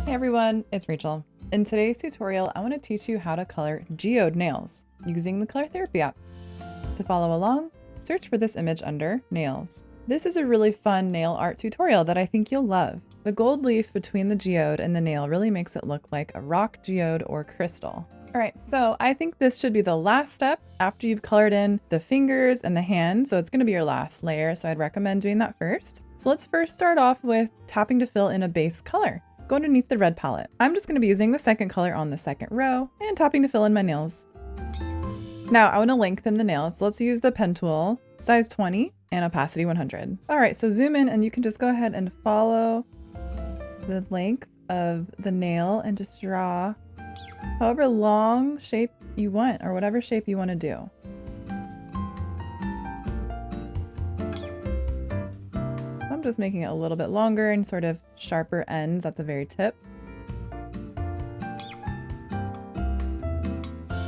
Hey everyone, it's Rachel. In today's tutorial, I want to teach you how to color geode nails using the Color Therapy app. To follow along, search for this image under Nails. This is a really fun nail art tutorial that I think you'll love. The gold leaf between the geode and the nail really makes it look like a rock geode or crystal. Alright, so I think this should be the last step after you've colored in the fingers and the hands, so it's going to be your last layer, so I'd recommend doing that first. So let's first start off with tapping to fill in a base color. Go underneath the red palette. I'm just going to be using the second color on the second row and tapping to fill in my nails. Now I want to lengthen the nails, so let's use the pen tool, size 20 and opacity 100. Alright, so zoom in and you can just go ahead and follow the length of the nail and just draw however long shape you want or whatever shape you want to do. I'm just making it a little bit longer and sort of sharper ends at the very tip.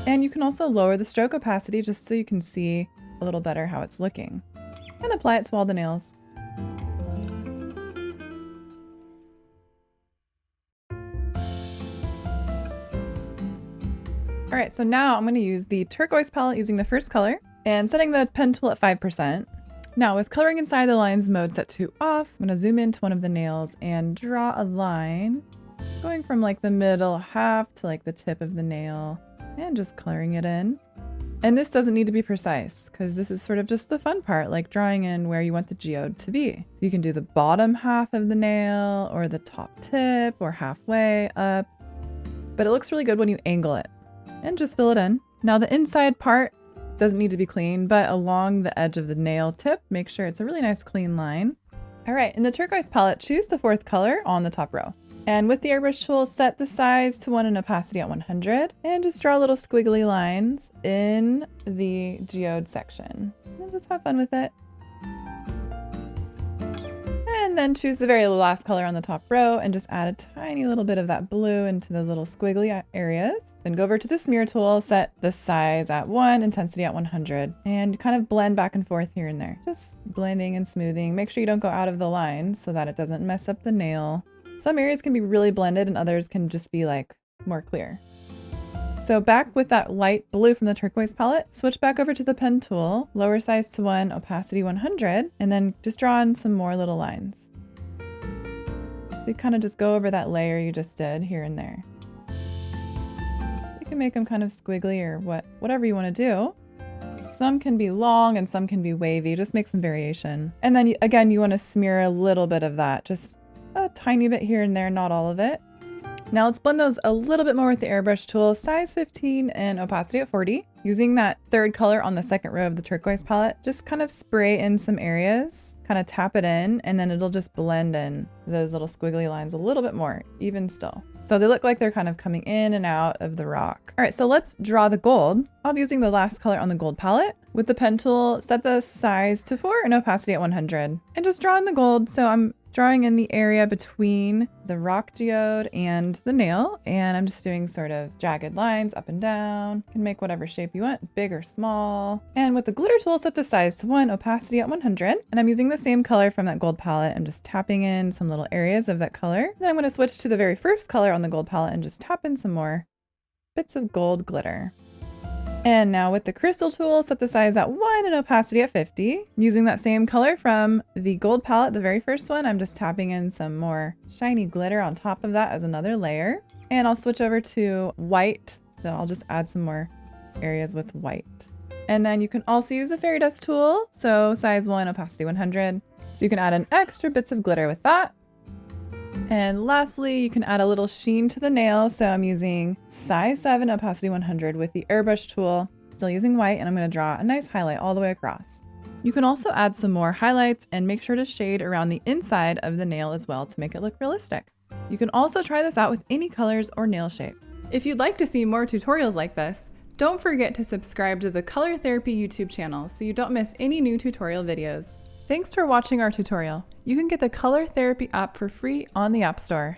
And you can also lower the stroke opacity just so you can see a little better how it's looking. And apply it to all the nails. Alright, so now I'm going to use the turquoise palette using the first color and setting the pen tool at 5%. Now with coloring inside the lines mode set to off, I'm going to zoom into one of the nails and draw a line going from like the middle half to like the tip of the nail and just coloring it in. And this doesn't need to be precise because this is sort of just the fun part, like drawing in where you want the geode to be. So you can do the bottom half of the nail or the top tip or halfway up, but it looks really good when you angle it and just fill it in. Now the inside part doesn't need to be clean, but along the edge of the nail tip, make sure it's a really nice clean line. All right, in the turquoise palette, choose the fourth color on the top row. And with the airbrush tool, set the size to 1 and opacity at 100, and just draw little squiggly lines in the geode section. And just have fun with it. And then choose the very last color on the top row and just add a tiny little bit of that blue into those little squiggly areas. Then go over to the smear tool, set the size at 1, intensity at 100, and kind of blend back and forth here and there. Just blending and smoothing. Make sure you don't go out of the lines so that it doesn't mess up the nail. Some areas can be really blended and others can just be like more clear. So back with that light blue from the turquoise palette, switch back over to the pen tool, lower size to 1, opacity 100, and then just draw in some more little lines. So you kind of just go over that layer you just did here and there. You can make them kind of squiggly or whatever you want to do. Some can be long and some can be wavy, just make some variation. And then again, you want to smear a little bit of that, just a tiny bit here and there, not all of it. Now let's blend those a little bit more with the airbrush tool, size 15 and opacity at 40. Using that third color on the second row of the turquoise palette, just kind of spray in some areas, kind of tap it in, and then it'll just blend in those little squiggly lines a little bit more, even still. So they look like they're kind of coming in and out of the rock. All right, so let's draw the gold. I'll be using the last color on the gold palette. With the pen tool, set the size to 4 and opacity at 100. And just draw in the gold, so I'm drawing in the area between the rock geode and the nail, and I'm just doing sort of jagged lines up and down. You can make whatever shape you want, big or small. And with the glitter tool, set the size to 1, opacity at 100, and I'm using the same color from that gold palette. I'm just tapping in some little areas of that color. Then I'm going to switch to the very first color on the gold palette and just tap in some more bits of gold glitter. And now with the crystal tool, set the size at 1 and opacity at 50. Using that same color from the gold palette, the very first one, I'm just tapping in some more shiny glitter on top of that as another layer. And I'll switch over to white. So I'll just add some more areas with white. And then you can also use the fairy dust tool. So size 1, opacity 100. So you can add in extra bits of glitter with that. And lastly, you can add a little sheen to the nail. So I'm using size 7, opacity 100 with the airbrush tool, still using white, and I'm going to draw a nice highlight all the way across. You can also add some more highlights and make sure to shade around the inside of the nail as well to make it look realistic. You can also try this out with any colors or nail shape. If you'd like to see more tutorials like this, don't forget to subscribe to the Color Therapy YouTube channel so you don't miss any new tutorial videos. Thanks for watching our tutorial. You can get the Color Therapy app for free on the App Store.